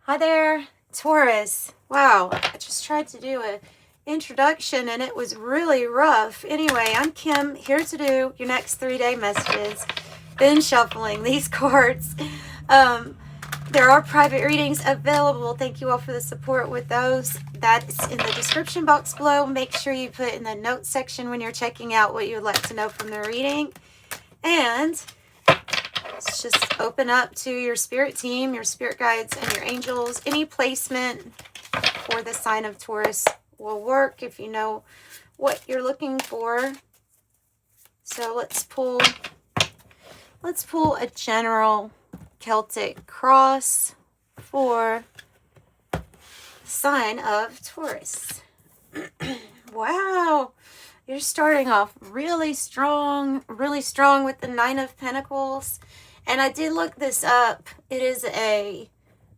Hi there, Taurus. Wow, I just tried to do an introduction and it was really rough. Anyway, I'm Kim, here to do your next 3-day messages. Been shuffling these cards. There are private readings available. Thank you all for the support with those. That's in the description box below. Make sure you put in the notes section when you're checking out what you would like to know from the reading. And let's just open up to your spirit team, your spirit guides, and your angels. Any placement for the sign of Taurus will work if you know what you're looking for. So let's pull a general Celtic cross for the sign of Taurus. Wow. You're starting off really strong with the Nine of Pentacles. And I did look this up. It is a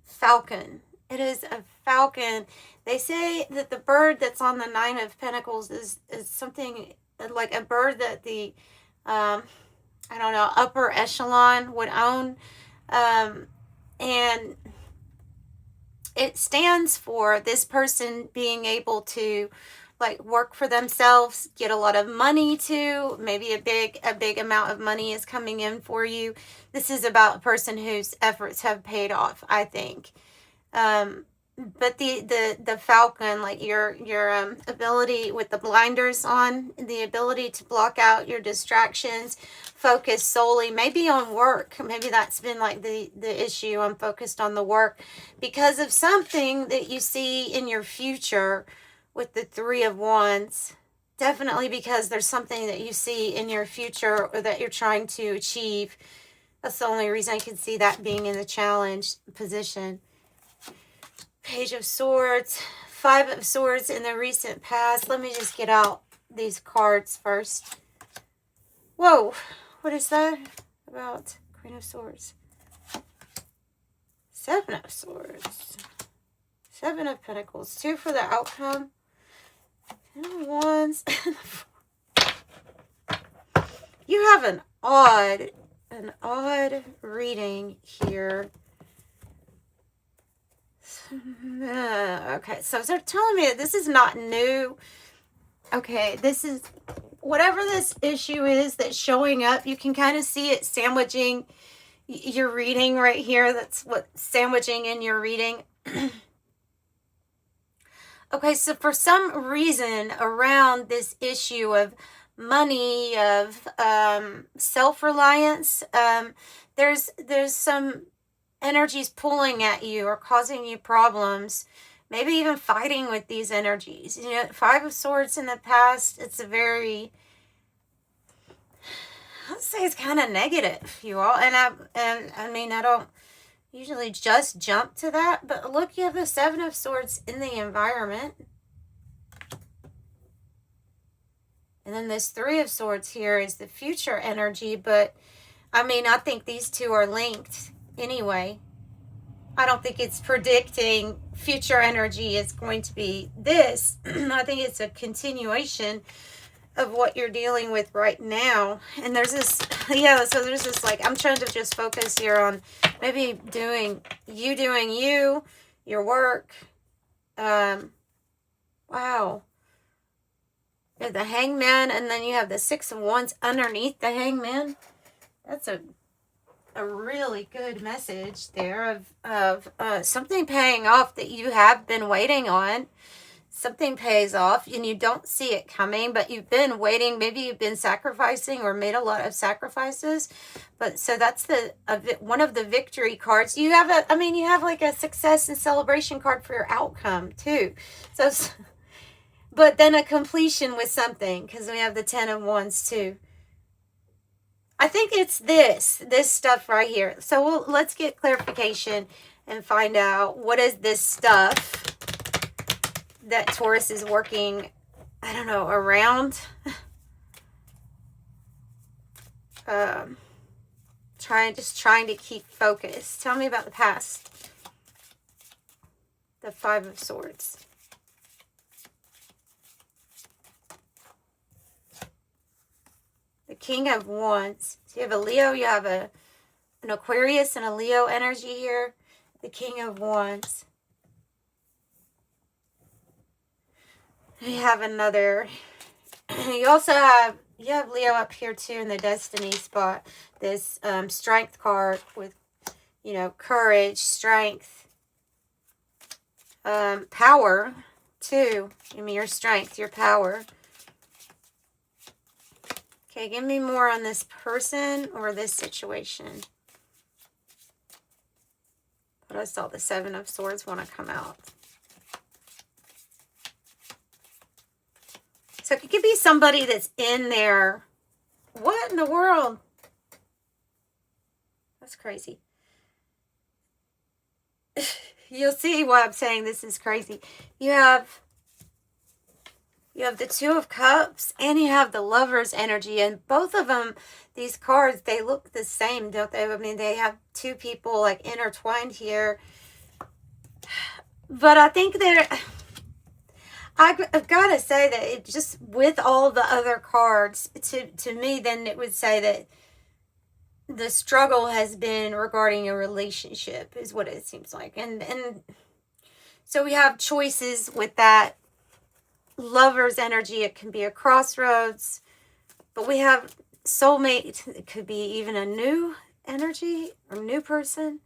falcon. It is a falcon. They say that the bird that's on the Nine of Pentacles is something like a bird that the, I don't know, upper echelon would own. And it stands for this person being able to like work for themselves, get a lot of money too. Maybe a big amount of money is coming in for you. This is about a person whose efforts have paid off, I think. But the falcon, like your ability with the blinders on, the ability to block out your distractions, focus solely maybe on work. Maybe that's been like the issue. I'm focused on the work because of something that you see in your future with the Three of Wands. Definitely because there's something that you see in your future or that you're trying to achieve. That's the only reason I can see that being in the challenge position. Page of Swords, Five of Swords in the recent past. Let me just get out these cards first. Whoa, what is that about? Queen of Swords. Seven of Swords. Seven of Pentacles. Two for the outcome. Ten of Wands. You have an odd reading here. Okay, so they're telling me that this is not new. Okay, this is whatever this issue is that's showing up. You can kind of see it sandwiching your reading right here. That's what sandwiching in your reading. Okay, so for some reason around this issue of money, of self-reliance, there's some energies pulling at you or causing you problems, maybe even fighting with these energies. You know, Five of Swords in the past, it's a very, I'd say it's kind of negative, you all. And I mean, I don't usually just jump to that, but look, you have the Seven of Swords in the environment. And then this Three of Swords here is the future energy, but I mean, I think these two are linked anyway. I don't think it's predicting future energy is going to be this. I think it's a continuation of what you're dealing with right now. And there's this, yeah, so there's this like, I'm trying to just focus here on maybe doing you, your work. Wow. You have the Hangman, and then you have the Six of Wands underneath the Hangman. That's a really good message there of something paying off that you have been waiting on. Something pays off and you don't see it coming, but you've been waiting. Maybe you've been sacrificing or made a lot of sacrifices. But so that's one of the victory cards. You have you have like a success and celebration card for your outcome too. So, but then a completion with something, because we have the Ten of Wands too. I think it's this stuff right here. So let's get clarification and find out what is this stuff that Taurus is working, I don't know, around. Just trying to keep focus. Tell me about the past. The Five of Swords. The King of Wands. So you have a Leo, you have an Aquarius and a Leo energy here. The King of Wands. We have another. You also have Leo up here too in the Destiny spot. This strength card with, you know, courage, strength, power too. Give me your strength, your power. Okay, give me more on this person or this situation. But I saw the Seven of Swords want to come out. So it could be somebody that's in there. What in the world? That's crazy. You'll see why I'm saying this is crazy. You have the Two of Cups and you have the Lover's energy. And both of them, these cards, they look the same, don't they? I mean, they have two people like intertwined here. But I think I've got to say that it just, with all the other cards, to me, then it would say that the struggle has been regarding a relationship, is what it seems like. And so we have choices with that Lover's energy. It can be a crossroads, but we have soulmate. It could be even a new energy or new person.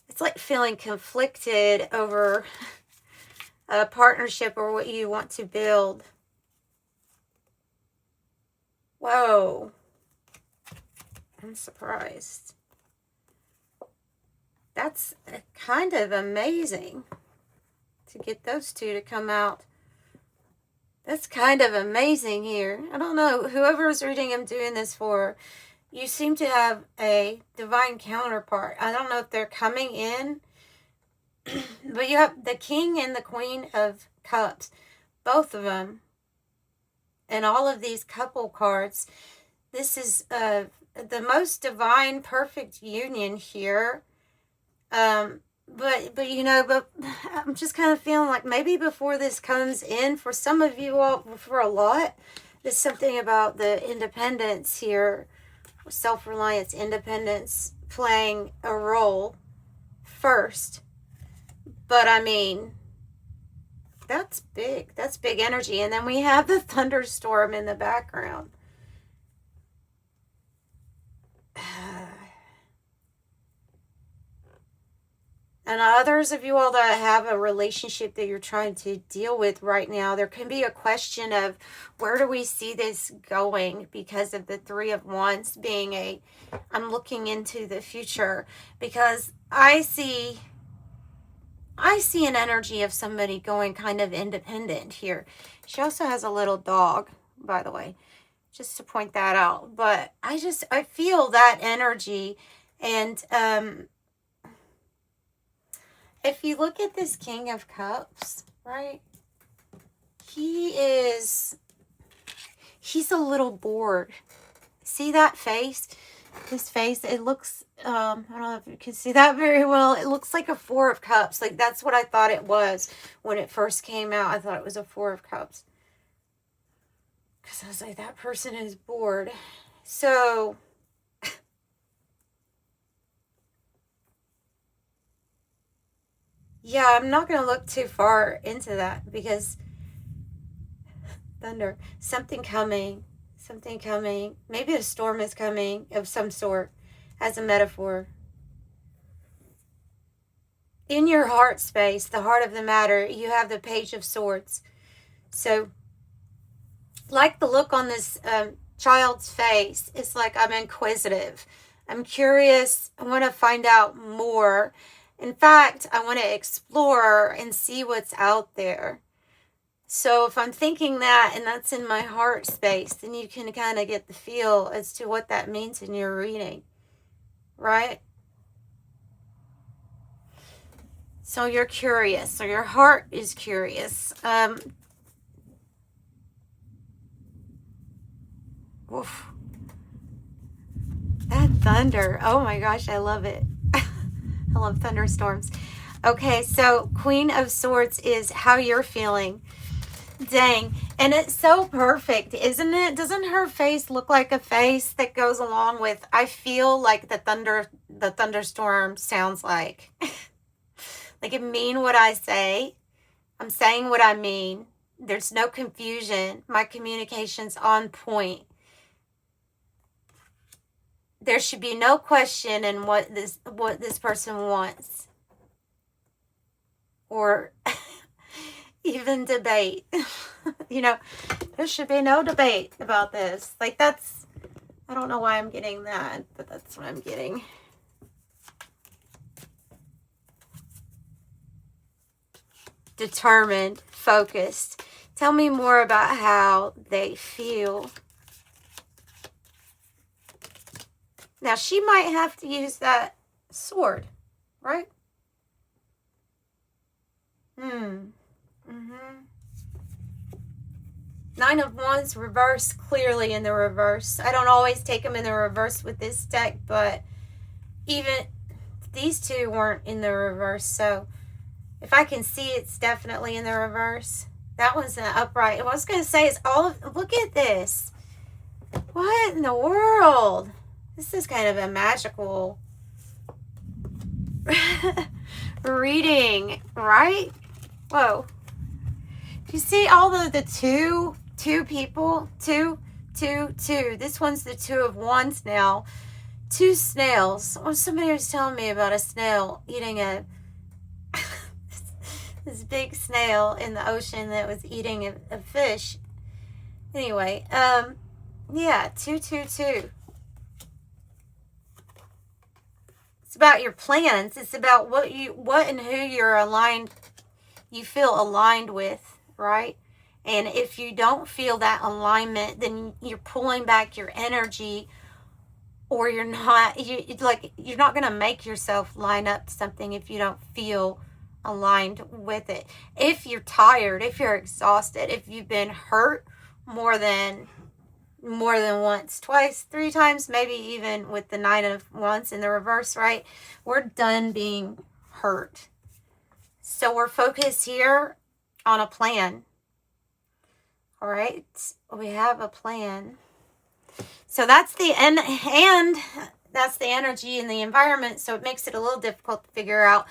It's like feeling conflicted over a partnership or what you want to build. Whoa. I'm surprised. That's kind of amazing to get those two to come out. That's kind of amazing here. I don't know. Whoever's reading I'm doing this for, you seem to have a divine counterpart. I don't know if they're coming in, but you have the King and the Queen of Cups, both of them, and all of these couple cards. This is the most divine, perfect union here. But you know, but I'm just kind of feeling like maybe before this comes in, for some of you all, for a lot, there's something about the independence here. Self-reliance, independence playing a role first. But I mean, that's big. That's big energy. And then we have the thunderstorm in the background. And others of you all that have a relationship that you're trying to deal with right now, there can be a question of where do we see this going, because of the Three of Wands being I'm looking into the future, because I see an energy of somebody going kind of independent here. She also has a little dog, by the way, just to point that out. But I feel that energy. And if you look at this King of Cups, right, he's a little bored. See that face? His face, it looks, I don't know if you can see that very well. It looks like a Four of Cups. Like, that's what I thought it was when it first came out. I thought it was a Four of Cups. Because I was like, that person is bored. So yeah, I'm not going to look too far into that, because thunder, something coming, maybe a storm is coming of some sort, as a metaphor. In your heart space, the heart of the matter, you have the Page of Swords. So, like the look on this child's face, it's like, I'm inquisitive, I'm curious, I want to find out more. In fact, I want to explore and see what's out there. So if I'm thinking that, and that's in my heart space, then you can kind of get the feel as to what that means in your reading, right? So you're curious, so your heart is curious. Oof. That thunder, oh my gosh, I love it. I love thunderstorms. Okay, so Queen of Swords is how you're feeling. Dang, And it's so perfect, isn't it? Doesn't her face look like a face that goes along with, I feel like the thunderstorm sounds like. Like, I mean what I say. I'm saying what I mean. There's no confusion. My communication's on point. There should be no question in what this person wants. Or even debate. You know, there should be no debate about this. Like, that's, I don't know why I'm getting that, but that's what I'm getting. Determined, focused. Tell me more about how they feel. Now, she might have to use that sword, right? Nine of Wands reverse, clearly in the reverse. I don't always take them in the reverse with this deck, but even these two weren't in the reverse, so if I can see, it's definitely in the reverse. That one's an upright. What I was going to say is all of, look at this. What in the world? This is kind of a magical reading, right? Whoa. You see all the two people? Two. This one's the Two of Wands now. Two snails. Oh, somebody was telling me about a snail eating this big snail in the ocean that was eating a fish. Anyway, yeah, 222. It's about your plans. It's about what and who you're aligned, you feel aligned with, right? And if you don't feel that alignment, then you're pulling back your energy, or you're not going to make yourself line up to something if you don't feel aligned with it. If you're tired, if you're exhausted, if you've been hurt more than once, twice, three times, maybe even with the Nine of Wands in the reverse, right? We're done being hurt. So we're focused here on a plan. All right, we have a plan. So that's the end, and that's the energy in the environment. So it makes it a little difficult to figure out.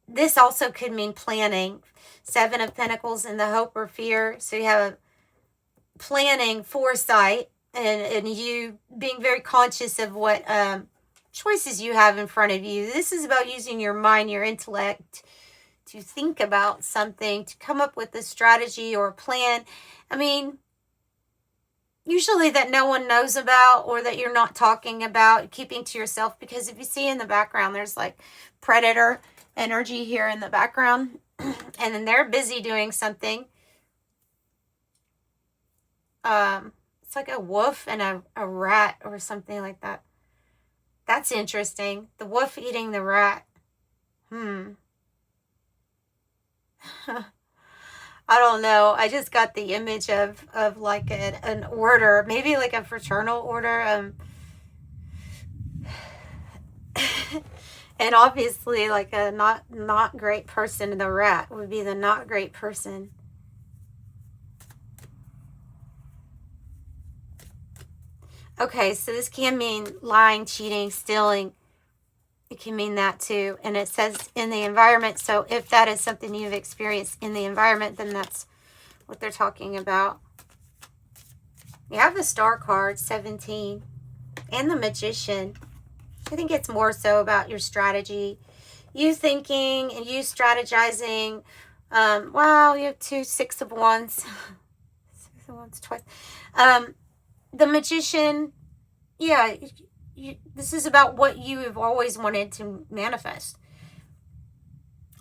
This also could mean planning. Seven of Pentacles in the hope or fear. So you have a planning, foresight, and you being very conscious of what choices you have in front of you. This is about using your mind, your intellect, to think about something, to come up with a strategy or a plan. I mean, usually that no one knows about, or that you're not talking about, keeping to yourself, because if you see in the background, there's like predator energy here in the background, and then they're busy doing something. It's like a wolf and a rat or something like that. That's interesting. The wolf eating the rat. I don't know. I just got the image of like an order, maybe like a fraternal order. And obviously like a not great person. The rat would be the not great person. Okay, so this can mean lying, cheating, stealing. It can mean that too. And it says in the environment. So if that is something you've experienced in the environment, then that's what they're talking about. You have the Star card, 17, and the Magician. I think it's more so about your strategy. You thinking and you strategizing. Wow, you have two Six of Wands. Six of Wands twice. The Magician, yeah, this is about what you have always wanted to manifest.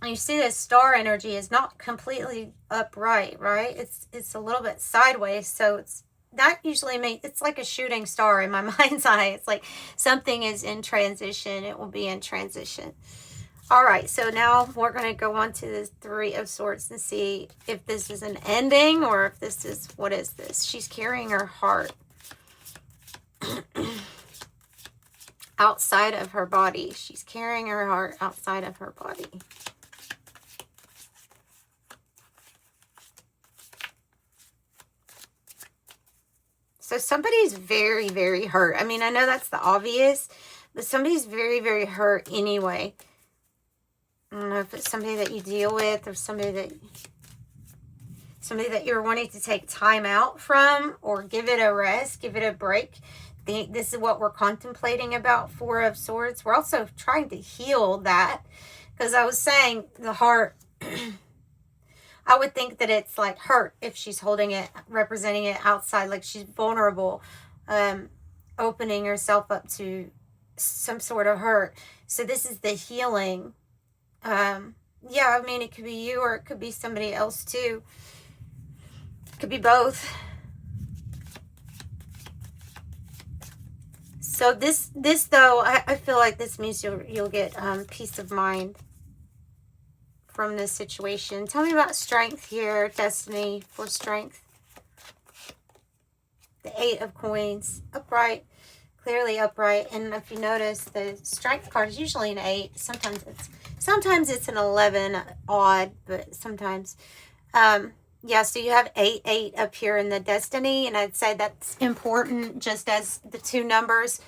And you see this star energy is not completely upright, right? It's a little bit sideways, so that usually means it's like a shooting star in my mind's eye. It's like something is in transition. It will be in transition. All right, so now we're going to go on to the Three of Swords and see if this is an ending, or if this is, what is this? She's carrying her heart outside of her body. She's carrying her heart outside of her body. So somebody's very, very hurt. I mean, I know that's the obvious, but somebody's very, very hurt anyway. I don't know if it's somebody that you deal with or somebody that you're wanting to take time out from or give it a rest, give it a break. This is what we're contemplating about Four of Swords. We're also trying to heal that, because I was saying the heart, I would think that it's like hurt if she's holding it, representing it outside, like she's vulnerable, opening herself up to some sort of hurt. So this is the healing. Yeah, I mean, it could be you or it could be somebody else too. It could be both. So this though, I feel like this means you'll get peace of mind from this situation. Tell me about strength here, Destiny, for strength. The 8 of Coins, upright, clearly upright. And if you notice, the strength card is usually an 8. Sometimes it's an 11, odd, but sometimes. Yeah, so you have 8 up here in the Destiny, and I'd say that's important, just as the 2 numbers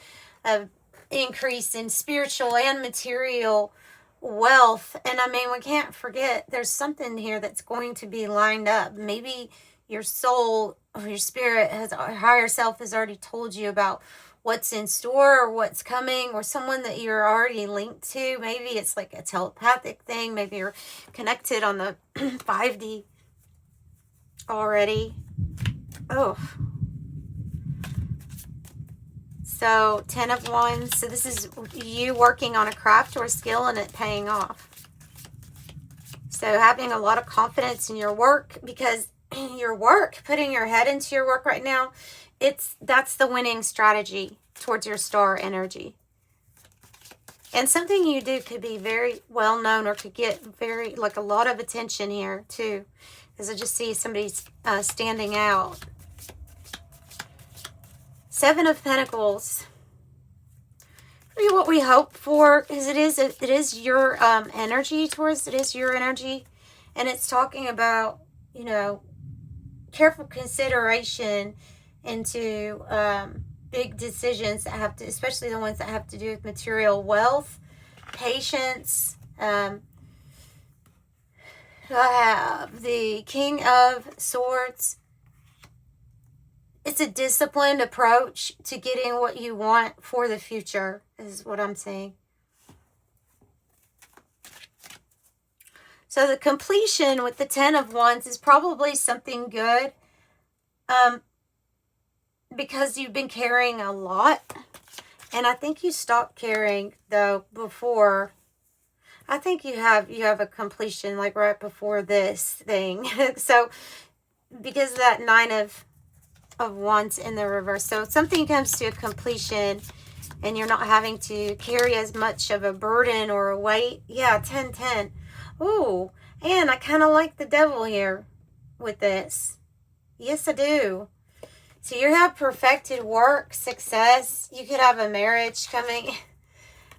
of increase in spiritual and material wealth. And I mean, we can't forget there's something here that's going to be lined up. Maybe your soul or your spirit or higher self has already told you about what's in store or what's coming, or someone that you're already linked to. Maybe it's like a telepathic thing. Maybe you're connected on the 5D already. Oh, so 10 of Wands. So this is you working on a craft or a skill and it paying off. So having a lot of confidence in your work, because your work, putting your head into your work right now, that's the winning strategy towards your star energy. And something you do could be very well known or could get very, like, a lot of attention here too. Because I just see somebody standing out. 7 of Pentacles. Really what we hope for is it is your energy towards, it is your energy. And it's talking about, you know, careful consideration into big decisions that have to, especially the ones that have to do with material wealth, patience. I have the King of Swords. It's a disciplined approach to getting what you want for the future, is what I'm saying. So the completion with the 10 of Wands is probably something good, because you've been carrying a lot. And I think you stopped carrying, though, before. I think you have a completion, like, right before this thing. So, because of that 9 of Wands in the reverse. So something comes to a completion and you're not having to carry as much of a burden or a weight. Yeah, 10-10. Ooh, and I kind of like the Devil here with this. Yes, I do. So you have perfected work, success. You could have a marriage coming.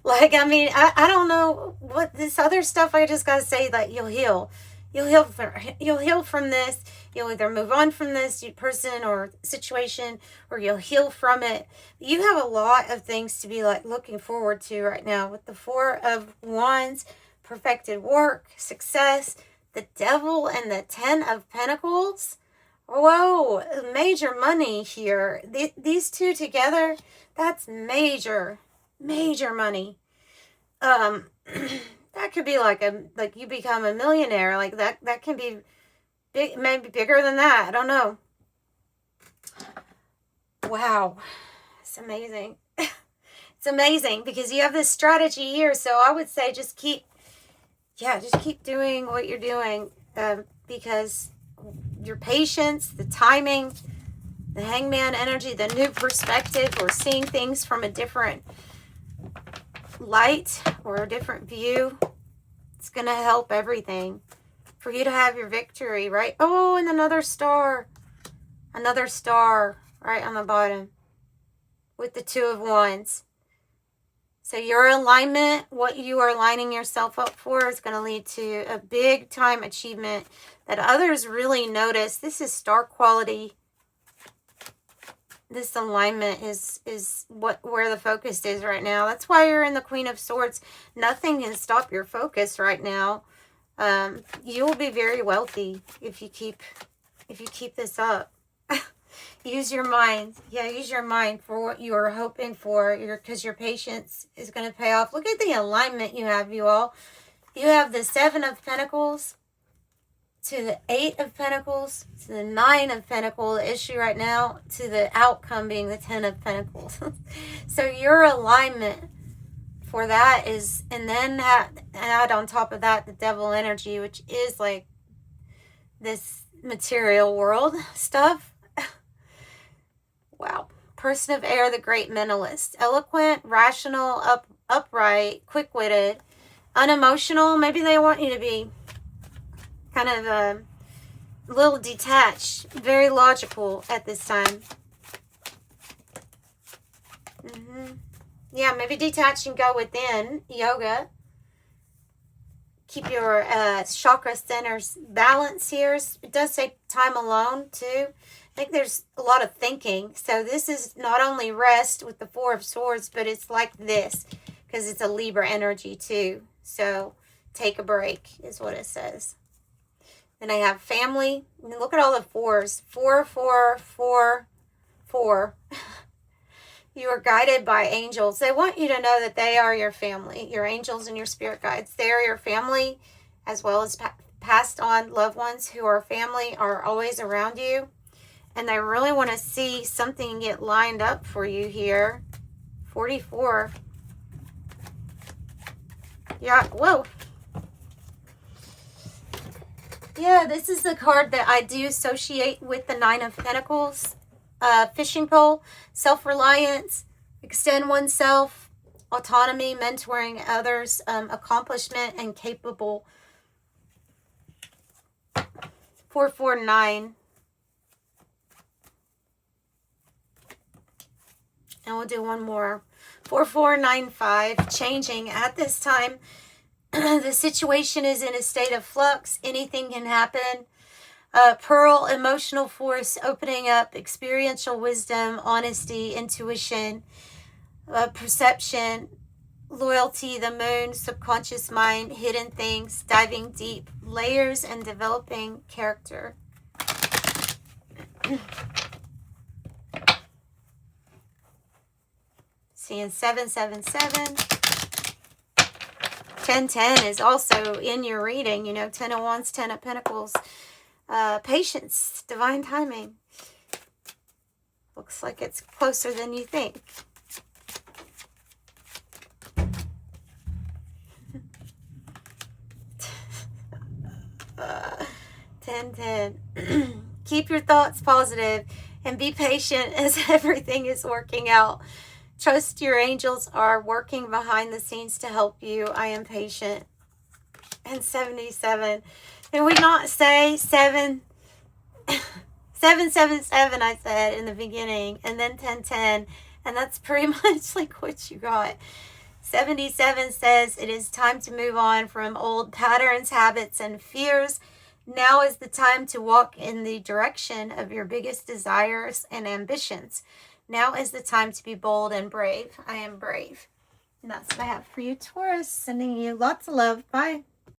Like, I mean, I don't know what this other stuff. I just got to say that you'll heal. You'll heal from this. You'll either move on from this person or situation, or you'll heal from it. You have a lot of things to be, like, looking forward to right now with the 4 of Wands, perfected work, success, the Devil, and the 10 of Pentacles. Whoa, major money here. These two together, that's major money. That could be like you become a millionaire. Like that can be big, maybe bigger than that. I don't know. Wow. It's amazing. It's amazing because you have this strategy here. So I would say just keep doing what you're doing, because your patience, the timing, the Hangman energy, the new perspective, or seeing things from a different light or a different view, it's going to help everything for you to have your victory, right? Oh, and another star right on the bottom with the 2 of Wands. So your alignment, what you are lining yourself up for, is going to lead to a big time achievement that others really notice. This is star quality. this alignment is where the focus is right now. That's why you're in the Queen of Swords. Nothing can stop your focus right now. You will be very wealthy if you keep this up. Use your mind. Yeah, use your mind for what you are hoping for. Because your patience is going to pay off. Look at the alignment you have, you all. You have the 7 of Pentacles to the 8 of Pentacles to the 9 of Pentacles. The issue right now to the outcome being the 10 of Pentacles. So your alignment for that is, and then add on top of that the Devil energy, which is like this material world stuff. Wow. Person of air, the great mentalist. Eloquent, rational, upright, quick-witted, unemotional. Maybe they want you to be kind of a little detached, very logical at this time. Yeah, maybe detach and go within. Yoga. Keep your chakra centers balanced here. It does take time alone, too. I think there's a lot of thinking. So this is not only rest with the 4 of Swords, but it's like this. Because it's a Libra energy, too. So take a break is what it says. Then I have family. Look at all the 4s. 4, 4, 4, 4. You are guided by angels. They want you to know that they are your family. Your angels and your spirit guides. They are your family, as well as passed on loved ones who are family are always around you. And they really want to see something get lined up for you here. 44. Yeah, whoa. Yeah, this is the card that I do associate with the 9 of Pentacles. Fishing pole, self-reliance, extend oneself, autonomy, mentoring others, accomplishment, and capable. 449. And we'll do one more. 4495, changing at this time. The situation is in a state of flux. Anything can happen. Pearl, emotional force, opening up, experiential wisdom, honesty, intuition, perception, loyalty, the moon, subconscious mind, hidden things, diving deep, layers, and developing character. Seeing 777. 1010 is also in your reading. You know, 10 of Wands, 10 of Pentacles. Patience, divine timing. Looks like it's closer than you think. uh, 10. Keep your thoughts positive and be patient as everything is working out. Trust your angels are working behind the scenes to help you. I am patient. And 77. Did we not say 777 I said in the beginning, and then 1010, and that's pretty much like what you got. 77 says it is time to move on from old patterns, habits, and fears. Now is the time to walk in the direction of your biggest desires and ambitions. Now is the time to be bold and brave. I am brave. And that's what I have for you, Taurus. Sending you lots of love. Bye.